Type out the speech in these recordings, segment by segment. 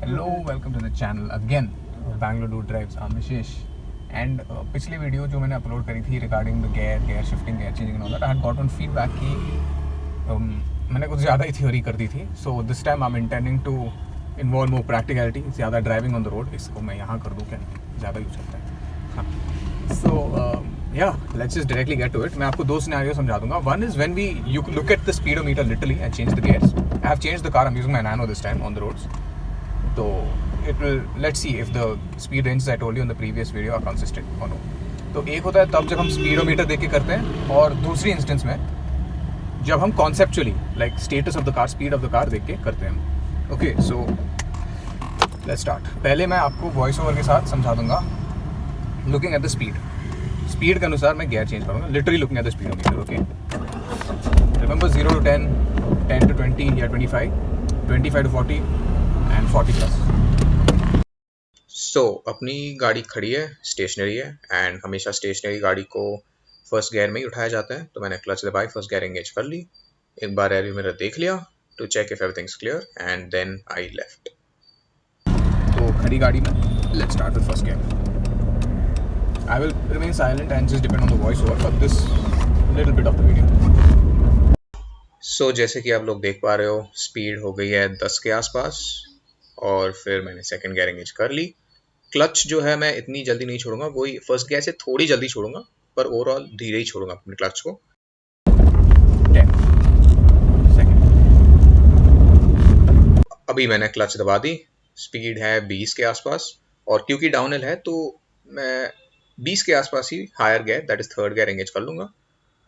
Hello, welcome to the channel again. Bangalore Dude Drives. I'm Mishesh. And पिछली video जो मैंने upload करी थी regarding the gear shifting, gear changing and all that, I had gotten feedback कि मैंने कुछ ज़्यादा ही थ्योरी कर दी थी. So this time I am intending to involve more practicality, ज़्यादा ड्राइविंग ऑन द रोड. इसको मैं यहाँ कर दूँ क्या? ज़्यादा यूज होता है. हाँ. सो या let's just directly get to it. मैं आपको दो सिनेरियो समझा दूंगा. One is when you look at the speedometer literally and change the gears. I have changed the car. I am using my Nano this time on the roads. So it will, let's see if the speed ranges I told you in the previous video are consistent or no. तो एक होता है तब जब हम speedometer देख के करते हैं, और दूसरी इंस्टेंस में जब हम conceptually like status of the car, speed of the car देख के करते हैं. Okay, so let's start. पहले मैं आपको वॉइस ओवर के साथ समझा दूंगा. लुकिंग एट द स्पीड के अनुसार मैं गियर चेंज करूँगा. Literally looking at the speedometer. Okay, remember 0 to 10, 10 to 20 या 25, 25 to 40 एंड 40 प्लस. सो अपनी गाड़ी खड़ी है, स्टेशनरी है, एंड हमेशा स्टेशनरी गाड़ी को फर्स्ट गियर में ही उठाया जाता है. तो मैंने क्लच दबाई, फर्स्ट गियर एंगेज कर ली, एक बार रियरव्यू मिरर देख लिया to check if everything's clear, and then I left. तो खड़ी गाड़ी में let's start with first gear. I will remain silent and just depend on the voice over for this little bit of the video. So जैसे कि आप लोग देख पा रहे हो, स्पीड हो गई है 10 के आसपास, और फिर मैंने सेकंड गियर एंगेज कर ली. क्लच जो है मैं इतनी जल्दी नहीं छोड़ूंगा, वही फर्स्ट गियर से थोड़ी जल्दी छोड़ूंगा, पर ओवरऑल धीरे ही छोड़ूंगा अपने क्लच को. 10 सेकंड. अभी मैंने क्लच दबा दी. स्पीड है 20 के आसपास, और क्योंकि डाउनहिल है तो मैं 20 के आसपास ही higher gear, that is third gear engage कर लूंगा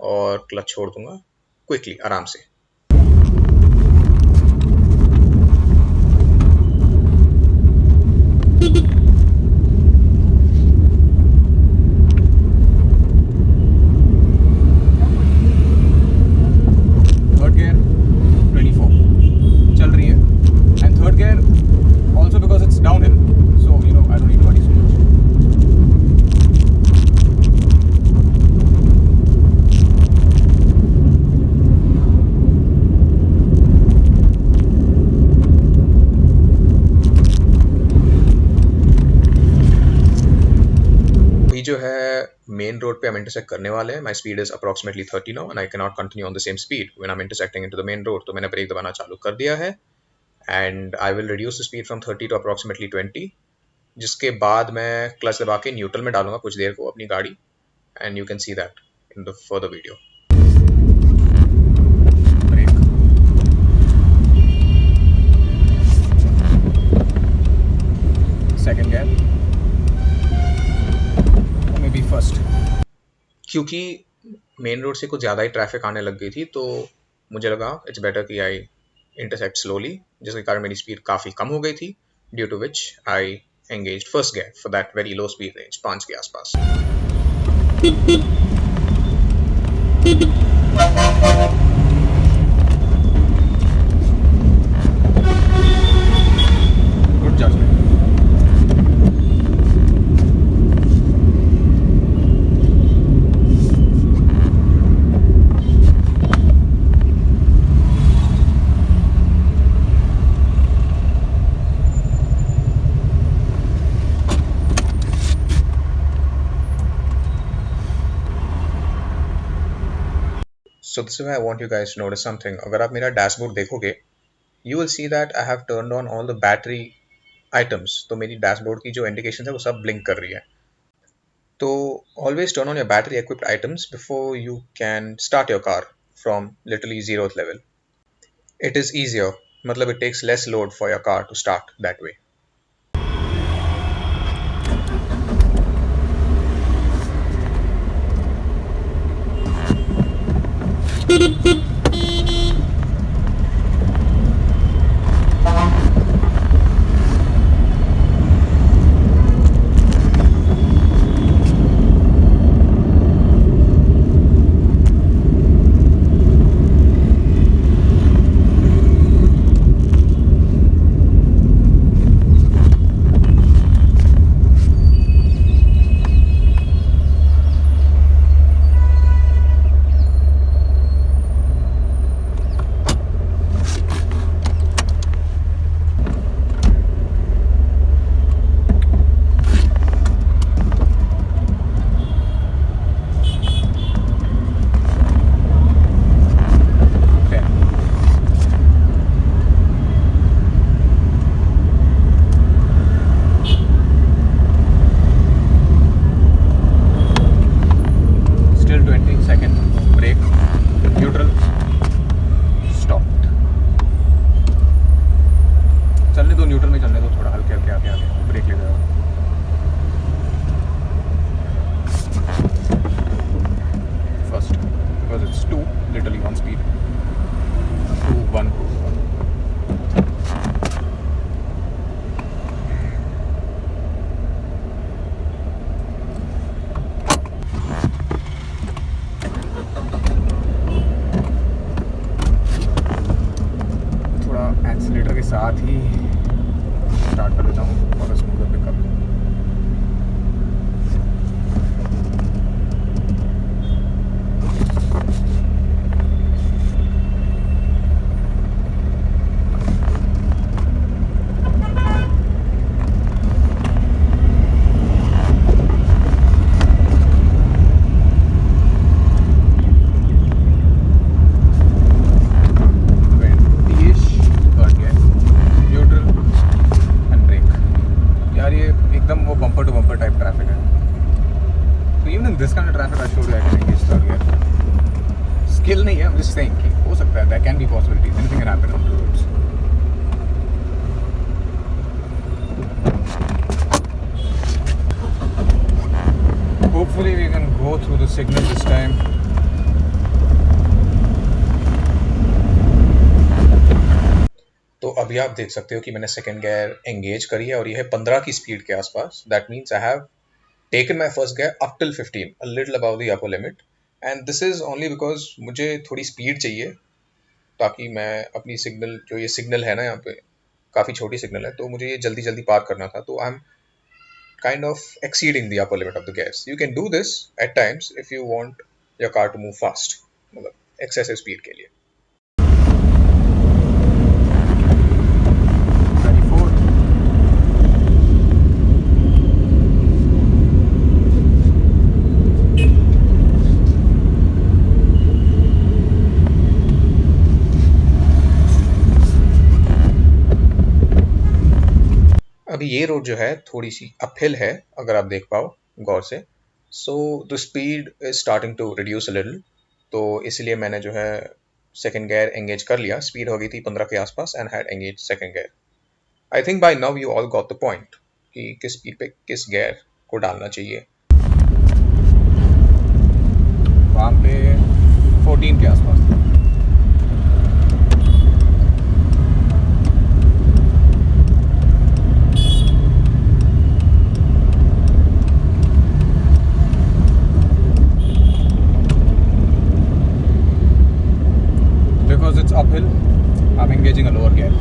और क्लच छोड़ दूंगा क्विकली, आराम से. जो है मेन रोड पे हम इंटरसेक्ट करने वाले हैं. My speed is approximately 30 now, and I can not continue on the same speed when I am intersecting into the main road. तो मैंने ब्रेक दबाना चालू कर दिया है, and I will reduce the speed from 30 to approximately 20, जिसके बाद मैं क्लच दबा के न्यूट्रल में डालूंगा कुछ देर को अपनी गाड़ी, and you can see that in the further video. Second gear, first. क्योंकि मेन रोड से कुछ ज़्यादा ही ट्रैफिक आने लग गई थी, तो मुझे लगा इट्स बेटर कि आई इंटरसेक्ट स्लोली, जिसके कारण मेरी स्पीड काफ़ी कम हो गई थी, due to which I engaged first gear for that very low speed range, 5 के आसपास. Good judgement. So this is why I want you guys to notice something. अगर आप मेरा डैशबोर्ड देखोगे, you will see that I have turned on all the battery items. तो मेरी dashboard की जो इंडिकेशन है वो सब ब्लिंक कर रही है. तो always turn on your battery equipped items before you can start your car from literally 0th level. It is easier, मतलब it takes less load for your car to start that way. दो, neutral में चलने दो, थोड़ा हल्के हल्के आगे आगे ब्रेक ले जाओ। First because it's 2 literally on speed, 2 1 2 1। थोड़ा एक्सीलेटर के साथ ही स्टार्ट कर देता हूँ और smoother pickup. Bumper to bumper type traffic है, तो even in this kind of traffic I showed you I can engage third gear. Skill नहीं है, आई एम जस्ट सेइंग कि हो सकता है, that can be possibilities, anything can happen on the roads. Hopefully we can go through the signal this time. तो अभी आप देख सकते हो कि मैंने सेकंड गियर एंगेज करी है और ये है 15 की स्पीड के आसपास। That means I have taken my first gear up till 15, a little above the upper limit, and this is only because मुझे थोड़ी स्पीड चाहिए ताकि मैं अपनी सिग्नल, जो ये सिग्नल है ना यहाँ पे काफ़ी छोटी सिग्नल है, तो मुझे ये जल्दी जल्दी पार करना था, तो I am kind of exceeding the upper limit of the gears. You can do this at times if you want your car to move fast, मतलब एक्सेसिव स्पीड के लिए। अभी ये रोड जो है थोड़ी सी अपहिल है, अगर आप देख पाओ गौर से, so the speed is starting to reduce a little, तो इसलिए मैंने जो है सेकंड गियर एंगेज कर लिया। स्पीड हो गई थी 15 के आसपास and had engage second gear. I think by now you all got the point कि किस स्पीड पे किस गियर को डालना चाहिए। वहाँ पे 14 के आसपास था। Because it's uphill, I'm engaging a lower gear.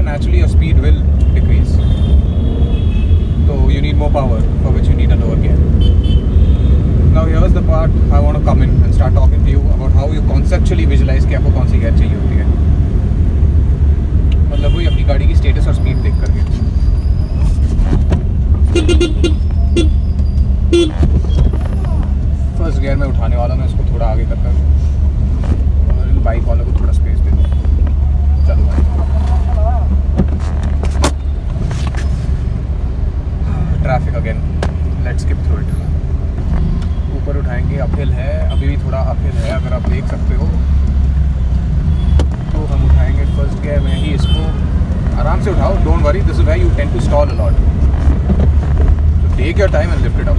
Naturally your speed will decrease, so you need more power, for which you need a lower gear. Now here's the part I want to come in and start talking to you about how you conceptually visualize कि आपको कौन सी gear चाहिए होती है, मतलब वही अपनी गाड़ी की स्टेटस और स्पीड देख करके। फर्स्ट गियर में उठाने वाला मैं इसको थोड़ा आगे कर और इन बाइक वालों को थोड़ा स्पेस दे दूँ। चलो भाई, traffic again, let's skip through it. ऊपर उठाएंगे, अपहिल है, अभी भी थोड़ा अपहिल है, अगर आप देख सकते हो, तो हम उठाएंगे फर्स्ट गियर में ही इसको। आराम से उठाओ, don't worry, this is where you tend to stall a lot, so take your time and lift it up.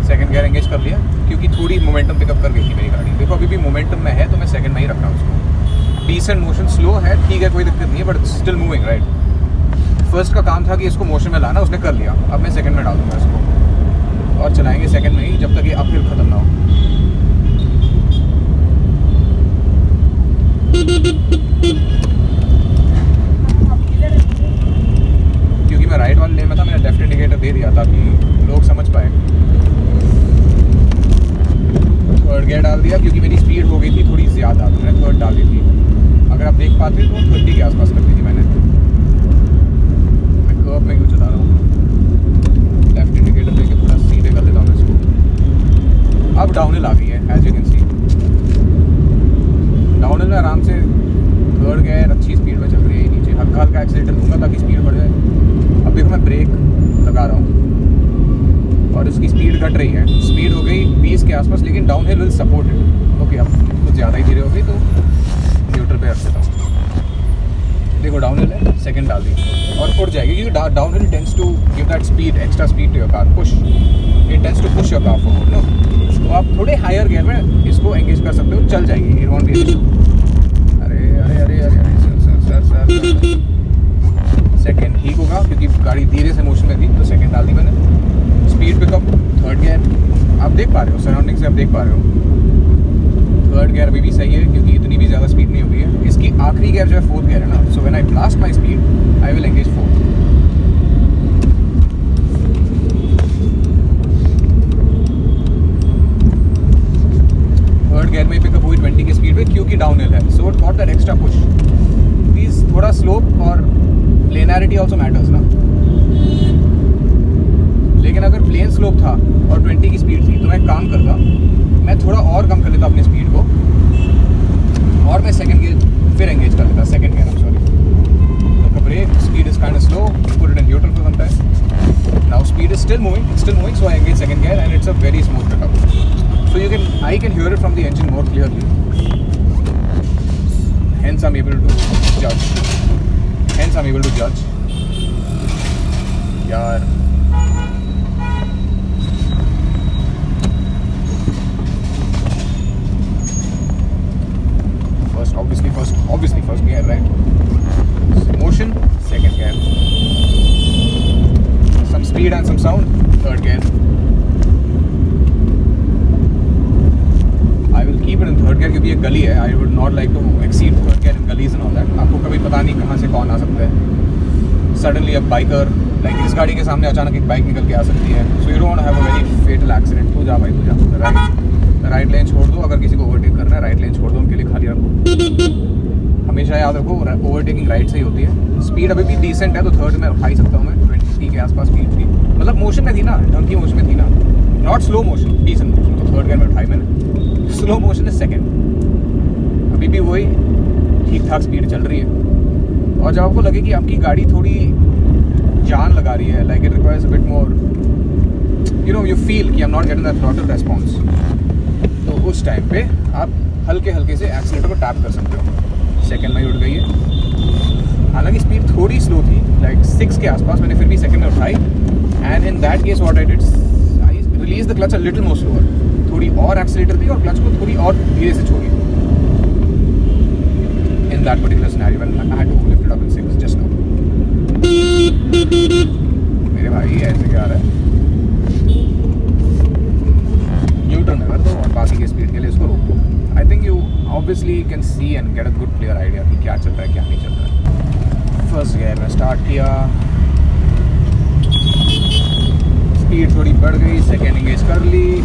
Second gear engage कर लिया क्योंकि थोड़ी मोमेंटम पिकअप कर गई थी मेरी गाड़ी। देखो अभी भी मोमेंटम में है, तो मैं सेकंड में ही रख रहा हूँ उसको। डिसेंट मोशन, स्लो है ठीक है, कोई दिक्कत नहीं है, but still moving, right. First का काम था कि इसको मोशन में लाना, उसने कर लिया, अब मैं सेकंड में डाल दूंगा इसको और चलाएंगे सेकंड में ही जब तक ये अपहिल खत्म ना हो। क्योंकि मैं राइट वाले लेन में था, मैंने लेफ्ट इंडिकेटर दे दिया ताकि लोग समझ पाए। थर्ड गियर डाल दिया क्योंकि मेरी स्पीड हो गई थी थोड़ी ज़्यादा, तो मैंने थर्ड डाल दी थी। अगर आप देख पाते तो 30 के आसपास कर दी थी मैंने। मैं कर्व में क्यों चला रहा हूँ, लेफ्ट इंडिकेटर देके थोड़ा सीधे कर देता हूँ मैं इसको। अब डाउनहिल आ गई है, as you can see. Downhill में आराम से थर्ड गियर अच्छी स्पीड में चल रही है। नीचे हल्का हल्का एक्सीलेटर दूंगा ताकि स्पीड बढ़ जाए। अब देखो मैं ब्रेक लगा रहा हूँ और इसकी स्पीड घट रही है। स्पीड हो गई 20 के आसपास, लेकिन downhill will support it. Okay, अब कुछ ज़्यादा ही धीरे हो गई तो न्यूट्रल पे रख देता हूँ। देखो डाउनहिल है, सेकंड डाल दी और उड़ जाएगी क्योंकि downhill tends to give that speed, extra speed to your car, push it tends to push your car forward. No, तो आप थोड़े हायर गियर में इसको एंगेज कर सकते हो, चल जाएगी। It won't be. अरे अरे अरे अरे अरे सर सर सर, सेकेंड ठीक होगा क्योंकि गाड़ी धीरे से मोशन में थी, तो सेकेंड डाल दी मैंने। स्पीड पिकअप थर्ड गियर, आप देख पा रहे हो सराउंडिंग से, आप देख पा रहे हो थर्ड गियर अभी भी सही है क्योंकि इतनी भी ज़्यादा स्पीड नहीं हो गई है। इसकी आखिरी गियर जो है फोर्थ गियर है ना, so when I blast my speed I will engage fourth. Third gear में पिकअप हुई 20 की स्पीड पे क्योंकि डाउनहिल है, so it got that extra push. Please थोड़ा स्लोप और प्लेनैरिटी ऑल्सो मैटर्स ना। लेकिन अगर प्लेन स्लोप था और 20 की स्पीड थी तो मैं काम करता, मैं थोड़ा और कम कर लेता अपनी स्पीड को और मैं सेकंड गियर फिर एंगेज कर लेता। सेकंड गियर, सॉरी, तो brake speed is kind of slow, put it in neutral for some time. Now speed is still moving, so I engage second gear and it's a very smooth pickup. So I can hear it from the engine more clearly, hence I'm able to judge यार। Obviously first gear, right? Motion, second gear. Some speed and some sound, third gear. I will keep it in third gear क्योंकि ये गली है। I would not like to exceed third gear in gullies and all that. आपको कभी पता नहीं कहाँ से कौन आ सकता है। Suddenly a biker, like इस गाड़ी के सामने अचानक एक बाइक निकल के आ सकती है। So you don't want to have a very fatal accident. तू जा भाई, तू जा। राइट लेन छोड़ दो, अगर किसी को ओवरटेक करना है राइट लेन छोड़ दो, उनके लिए खाली रखो। हमेशा याद रखो ओवरटेकिंग राइट से ही होती है। स्पीड अभी भी डिसेंट है तो थर्ड में उठा ही सकता हूँ मैं। 20 के आसपास स्पीड थी, मतलब मोशन में थी ना, ढंग की मोशन में थी ना, not slow motion, decent motion. तो थर्ड गियर में उठाई मैंने। स्लो मोशन है सेकेंड। अभी भी वही ठीक ठाक स्पीड चल रही है। और जब आपको लगे कि आपकी गाड़ी थोड़ी जान लगा रही है, like it requires a bit more, you feel कि I'm not getting that throttle response, तो उस टाइम पे आप हल्के हल्के से एक्सीलेटर को टैप कर सकते हो। सेकंड में उड़ गई है, हालांकि स्पीड थोड़ी स्लो थी, लाइक 6 के आसपास, मैंने फिर भी सेकंड में उठाई। And in that case what I did, I release the clutch a little more slower, थोड़ी और एक्सीलेटर दी और क्लच को थोड़ी और धीरे से छोड़ी। In that particular scenario when I had to lift it up in 6 just now. मेरे भाई ऐसे क्या आ रहा है, न्यूट्रल में कर दो और बाकी के स्पीड के लिए इसको रोक दो। I think you obviously can see and get a good clear idea कि क्या चल रहा है क्या नहीं चल रहा है। फर्स्ट गियर में स्टार्ट किया, स्पीड थोड़ी बढ़ गई, सेकेंड एंगेज कर ली,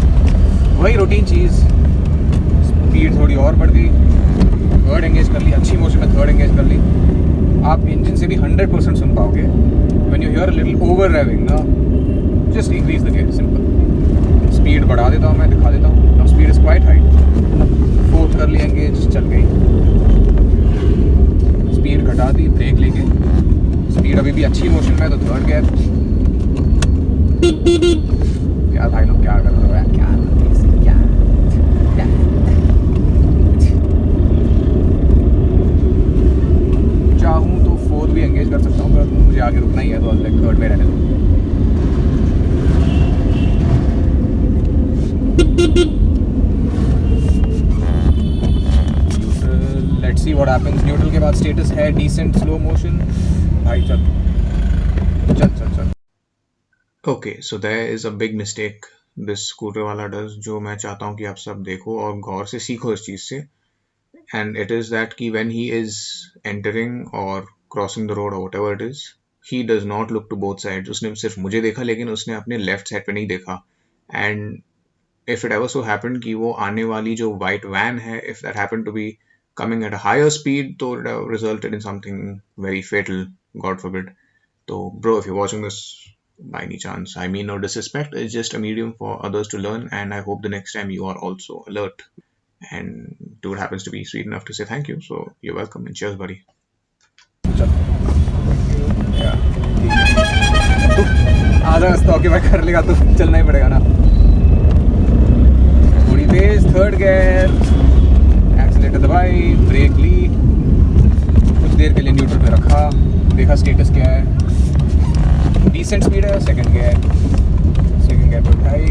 वही रूटीन चीज़, स्पीड थोड़ी और बढ़ गई, थर्ड एंगेज कर ली, अच्छी मोशन में थर्ड एंगेज कर ली। आप इंजन से भी 100% सुन पाओगे when you hear a little over driving ना, just increase the gear, simple. Speed बढ़ा देता हूँ मैं, दिखा देता हूँ। Now speed is quite high, fourth कर ली एंगेज, चल गई। स्पीड घटा दी ब्रेक लेके, स्पीड अभी भी अच्छी मोशन में, तो थर्ड गियर। यार भाई लोग क्या कर रहे हो यार, क्या चाहूँ तो फोर्थ भी एंगेज कर सकता हूँ, पर मुझे आगे रुकना ही है तो लाइक थर्ड में रहने दो। Neutral, let's see what happens. Neutral के बाद स्टेटस है डिसेंट स्लो मोशन। भाई चल चल चल चल। Okay, so there is a big mistake this scooter वाला does, जो मैं चाहता हूँ कि आप सब देखो और गौर से सीखो इस चीज़ से। And it is that कि when he is entering or crossing the road or whatever it is, he does not look to both sides. उसने सिर्फ मुझे देखा लेकिन उसने अपने लेफ्ट साइड पे नहीं देखा. And if it ever so happened कि वो आने वाली जो white van है, if that happened to be coming at a higher speed, तो it would have resulted in something very fatal, God forbid. So, bro, if you're watching this by any chance, I mean no disrespect, it's just a medium for others to learn, and I hope the next time you are also alert. And dude happens to be sweet enough to say thank you, so you're welcome, and cheers, buddy. आधा रास्ता okay भाई कर लेगा तो चलना ही पड़ेगा ना. थोड़ी तेज, थर्ड गियर, एक्सीलेटर दबाई, ब्रेक ली, कुछ देर के लिए न्यूट्रल पे रखा, देखा स्टेटस क्या है, डिसेंट स्पीड है. सेकंड गियर पे उठाई,